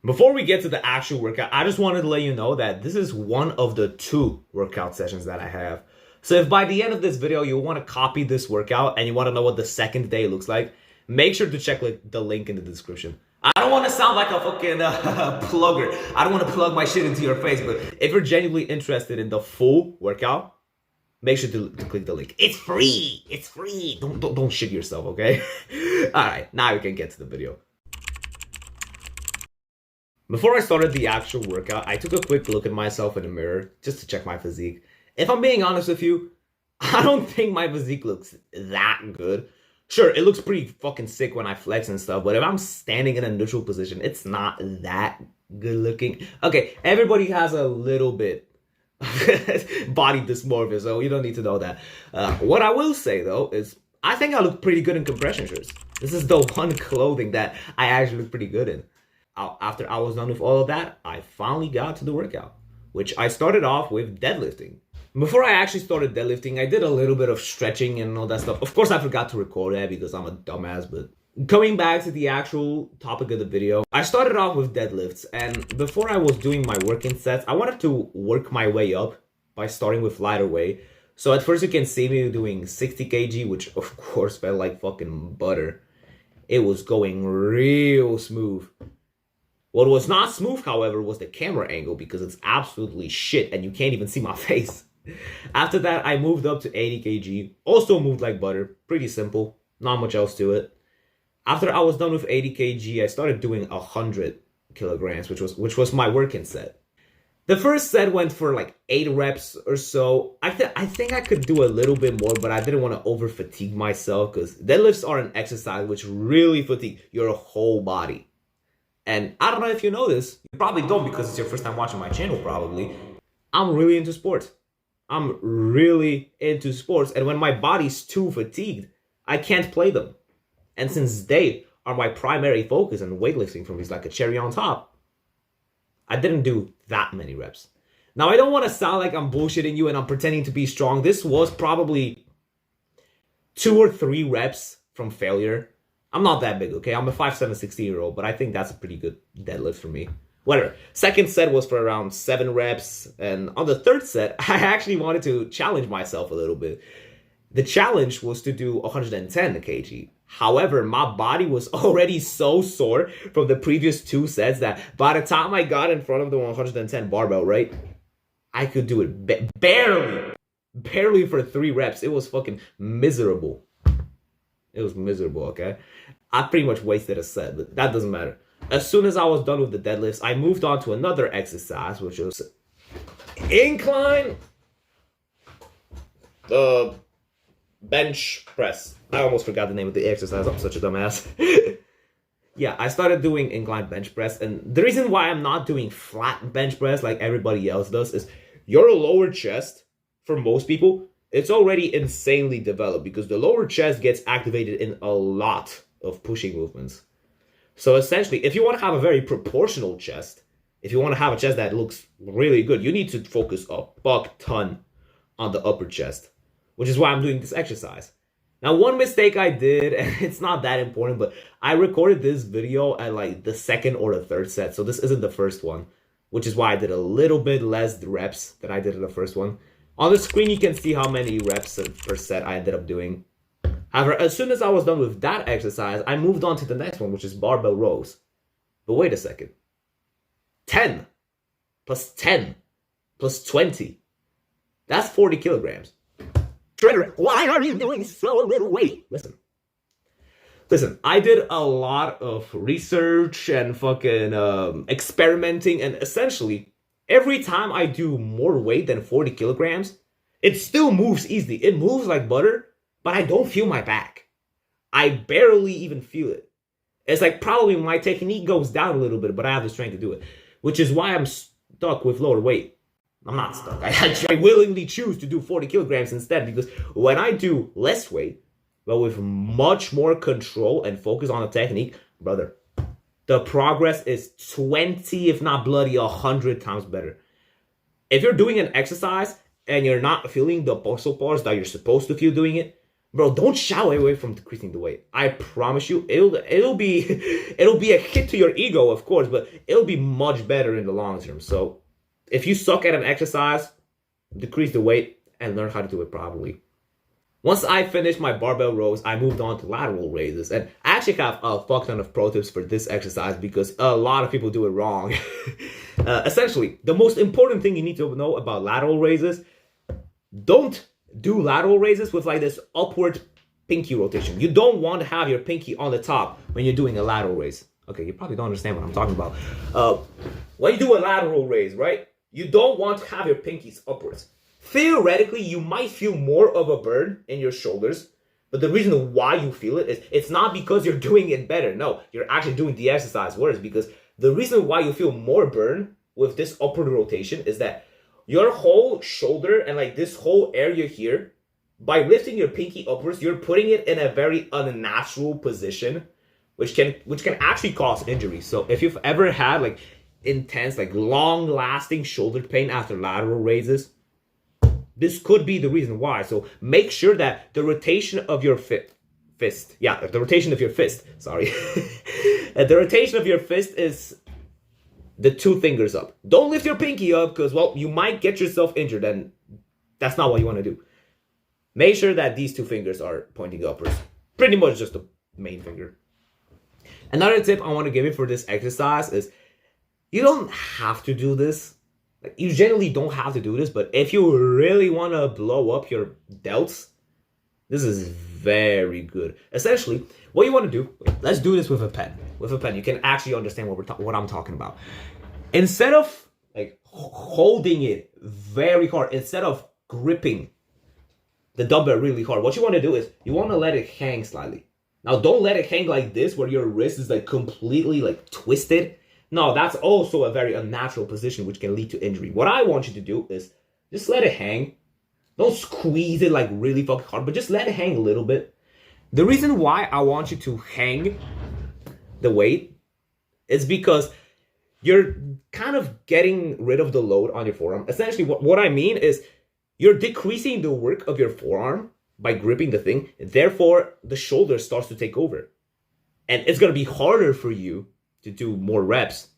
Before we get to the actual workout, I just wanted to let you know that this is one of the 2 workout sessions that I have. So if by the end of this video you want to copy this workout and you want to know what the second day looks like, make sure to check the link in the description. I don't want to sound like a fucking plugger. I don't want to plug my shit into your face, but if you're genuinely interested in the full workout, make sure to click the link. It's free. It's free. Don't shit yourself, okay? All right, now we can get to the video. Before I started the actual workout, I took a quick look at myself in the mirror just to check my physique. If I'm being honest with you, I don't think my physique looks that good. Sure, it looks pretty fucking sick when I flex and stuff, but if I'm standing in a neutral position, it's not that good looking. Okay, everybody has a little bit body dysmorphia, so you don't need to know that. What I will say though is I think I look pretty good in compression shirts. This is the one clothing that I actually look pretty good in. After I was done with all of that, I finally got to the workout, which I started off with deadlifting. Before I actually started deadlifting, I did a little bit of stretching and all that stuff. Of course, I forgot to record that because I'm a dumbass, but coming back to the actual topic of the video, I started off with deadlifts, and before I was doing my working sets, I wanted to work my way up by starting with lighter weight. So at first you can see me doing 60 kg, which of course felt like fucking butter. It was going real smooth. What was not smooth, however, was the camera angle because it's absolutely shit and you can't even see my face. After that, I moved up to 80 kg. Also moved like butter. Pretty simple. Not much else to it. After I was done with 80 kg, I started doing 100 kilograms, which was my working set. The first set went for like 8 reps or so. I think I could do a little bit more, but I didn't want to over fatigue myself because deadlifts are an exercise which really fatigue your whole body. And I don't know if you know this. You probably don't because it's your first time watching my channel probably. I'm really into sports. I'm really into sports. And when my body's too fatigued, I can't play them. And since they are my primary focus and weightlifting for me is like a cherry on top, I didn't do that many reps. Now, I don't want to sound like I'm bullshitting you and I'm pretending to be strong. This was probably 2 or 3 reps from failure. I'm not that big, okay? I'm a 5'7", 16-year-old, but I think that's a pretty good deadlift for me. Whatever. Second set was for around 7 reps, and on the third set, I actually wanted to challenge myself a little bit. The challenge was to do 110 kg. However, my body was already so sore from the previous 2 sets that by the time I got in front of the 110 barbell, right, I could do it barely for 3 reps. It was fucking miserable. It was miserable, okay? I pretty much wasted a set, but that doesn't matter. As soon as I was done with the deadlifts, I moved on to another exercise, which was incline bench press. I almost forgot the name of the exercise. I'm such a dumbass. Yeah, I started doing incline bench press, and the reason why I'm not doing flat bench press like everybody else does is your lower chest, for most people, it's already insanely developed because the lower chest gets activated in a lot of pushing movements. So essentially, if you want to have a very proportional chest, if you want to have a chest that looks really good, you need to focus a buck ton on the upper chest, which is why I'm doing this exercise. Now, one mistake I did, and it's not that important, but I recorded this video at like the 2nd or the 3rd set, so this isn't the first one, which is why I did a little bit less reps than I did in the first one. On the screen, you can see how many reps per set I ended up doing. However, as soon as I was done with that exercise, I moved on to the next one, which is barbell rows. But wait a second. 10 plus 10 plus 20. That's 40 kilograms. Trigger, why are you doing so little weight? Listen, I did a lot of research and fucking experimenting, and essentially, every time I do more weight than 40 kilograms, it still moves easily. It moves like butter, but I don't feel my back. I barely even feel it. It's like probably my technique goes down a little bit, but I have the strength to do it, which is why I'm stuck with lower weight. I'm not stuck. I willingly choose to do 40 kilograms instead because when I do less weight, but with much more control and focus on the technique, brother, the progress is 20, if not bloody 100 times better. If you're doing an exercise and you're not feeling the muscle parts that you're supposed to feel doing it, Bro, don't shy away from decreasing the weight. I promise you, it'll be it'll be a hit to your ego, of course, but it'll be much better in the long term. So if you suck at an exercise, decrease the weight and learn how to do it properly. Once I finished my barbell rows, I moved on to lateral raises. And I actually have a fuck ton of pro tips for this exercise because a lot of people do it wrong. Essentially, the most important thing you need to know about lateral raises, don't do lateral raises with like this upward pinky rotation. You don't want to have your pinky on the top when you're doing a lateral raise. Okay, you probably don't understand what I'm talking about. When you do a lateral raise, right, you don't want to have your pinkies upwards. Theoretically, you might feel more of a burn in your shoulders, but the reason why you feel it is it's not because you're doing it better. No, you're actually doing the exercise worse, because the reason why you feel more burn with this upward rotation is that your whole shoulder and like this whole area here, by lifting your pinky upwards, you're putting it in a very unnatural position, which can actually cause injury. So if you've ever had like intense, like long-lasting shoulder pain after lateral raises, this could be the reason why. So make sure that the rotation of your fist, the rotation of your fist, sorry. The rotation of your fist is the two fingers up. Don't lift your pinky up because, well, you might get yourself injured and that's not what you want to do. Make sure that these two fingers are pointing upwards. Pretty much just the main finger. Another tip I want to give you for this exercise is you don't have to do this. Like, you generally don't have to do this, but if you really want to blow up your delts, this is very good. Essentially, what you want to do, let's do this with a pen. With a pen, you can actually understand what I'm talking about. Instead of like holding it very hard, instead of gripping the dumbbell really hard, what you want to do is you want to let it hang slightly. Now, don't let it hang like this where your wrist is like completely like twisted. No, that's also a very unnatural position which can lead to injury. What I want you to do is just let it hang. Don't squeeze it like really fucking hard, but just let it hang a little bit. The reason why I want you to hang the weight is because you're kind of getting rid of the load on your forearm. Essentially, what I mean is you're decreasing the work of your forearm by gripping the thing. Therefore, the shoulder starts to take over. And it's going to be harder for you to do more reps,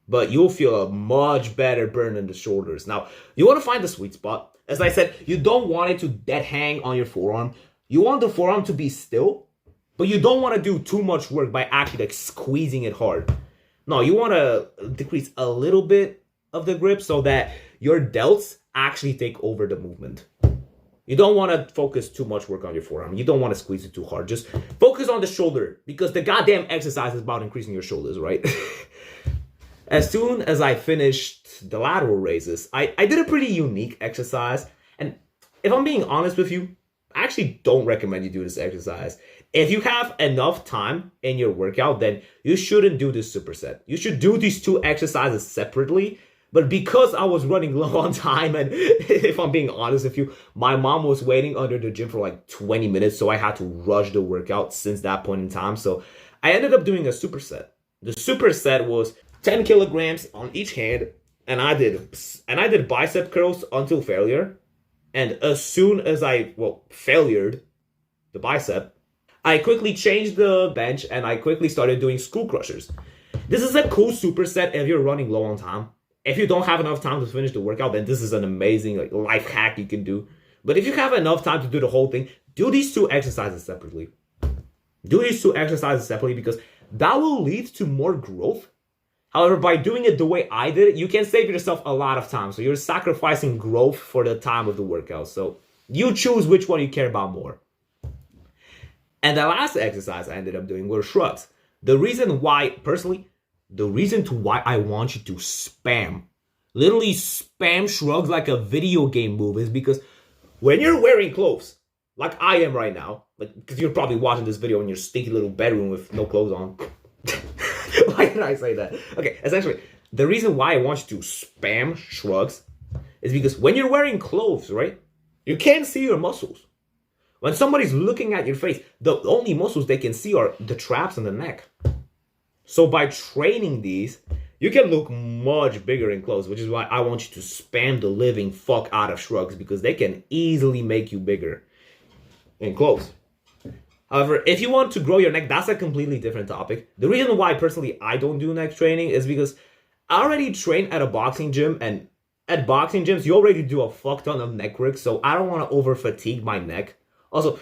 but you'll feel a much better burn in the shoulders. Now, you want to find the sweet spot. As I said, you don't want it to dead hang on your forearm. You want the forearm to be still, but you don't want to do too much work by actually like squeezing it hard. No, you want to decrease a little bit of the grip so that your delts actually take over the movement. You don't want to focus too much work on your forearm. You don't want to squeeze it too hard. Just focus on the shoulder because the goddamn exercise is about increasing your shoulders, right? As soon as I finished the lateral raises, I did a pretty unique exercise. And if I'm being honest with you, I actually don't recommend you do this exercise. If you have enough time in your workout, then you shouldn't do this superset. You should do these two exercises separately. But because I was running low on time, and if I'm being honest with you, my mom was waiting under the gym for like 20 minutes, so I had to rush the workout since that point in time. So I ended up doing a superset. The superset was 10 kilograms on each hand, and I did bicep curls until failure. And as soon as I failured the bicep, I quickly changed the bench and I quickly started doing school crushers. This is a cool superset if you're running low on time. If you don't have enough time to finish the workout, then this is an amazing like life hack you can do. But if you have enough time to do the whole thing, do these two exercises separately. Do these two exercises separately because that will lead to more growth. However, by doing it the way I did it, you can save yourself a lot of time. So you're sacrificing growth for the time of the workout. So you choose which one you care about more. And the last exercise I ended up doing were shrugs. The reason why I want you to literally spam shrugs like a video game move is because when you're wearing clothes, like I am right now, because you're probably watching this video in your stinky little bedroom with no clothes on. Why did I say that? Okay, essentially, the reason why I want you to spam shrugs is because when you're wearing clothes, right, you can't see your muscles. When somebody's looking at your face, the only muscles they can see are the traps and the neck. So by training these, you can look much bigger in clothes, which is why I want you to spam the living fuck out of shrugs because they can easily make you bigger in clothes. However, if you want to grow your neck, that's a completely different topic. The reason why personally I don't do neck training is because I already train at a boxing gym, and at boxing gyms you already do a fuck ton of neck work, so I don't want to over fatigue my neck. Also,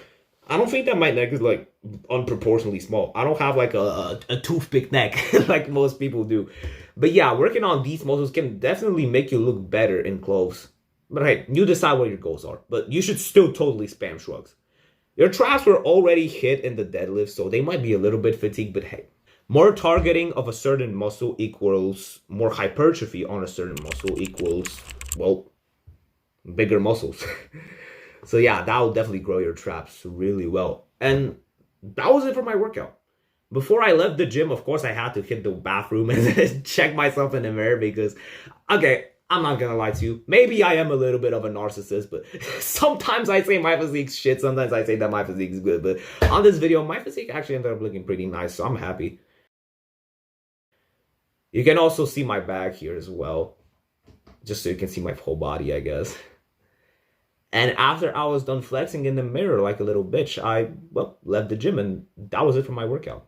I don't think that my neck is like unproportionally small. I don't have like a toothpick neck like most people do. But yeah, working on these muscles can definitely make you look better in clothes. But hey, you decide what your goals are. But you should still totally spam shrugs. Your traps were already hit in the deadlift, so they might be a little bit fatigued, but hey. More targeting of a certain muscle equals more hypertrophy on a certain muscle equals, well, bigger muscles. So yeah, that will definitely grow your traps really well. And that was it for my workout. Before I left the gym, of course, I had to hit the bathroom and check myself in the mirror because, okay, I'm not gonna lie to you. Maybe I am a little bit of a narcissist, but sometimes I say my physique's shit. Sometimes I say that my physique's good. But on this video, my physique actually ended up looking pretty nice, so I'm happy. You can also see my back here as well, just so you can see my whole body, I guess. And after I was done flexing in the mirror like a little bitch, I, well, left the gym, and that was it for my workout.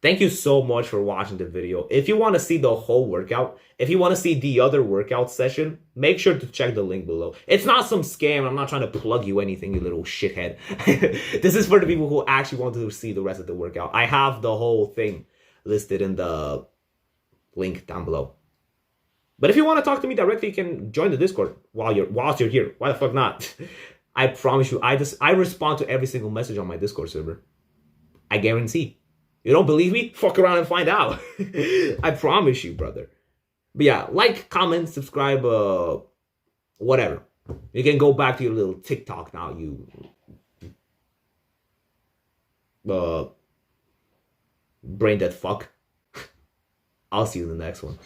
Thank you so much for watching the video. If you want to see the whole workout, if you want to see the other workout session, make sure to check the link below. It's not some scam. I'm not trying to plug you anything, you little shithead. This is for the people who actually want to see the rest of the workout. I have the whole thing listed in the link down below. But if you want to talk to me directly, you can join the Discord whilst you're here. Why the fuck not? I promise you, I respond to every single message on my Discord server. I guarantee. You don't believe me? Fuck around and find out. I promise you, brother. But yeah, like, comment, subscribe, whatever. You can go back to your little TikTok now, you brain dead fuck. I'll see you in the next one.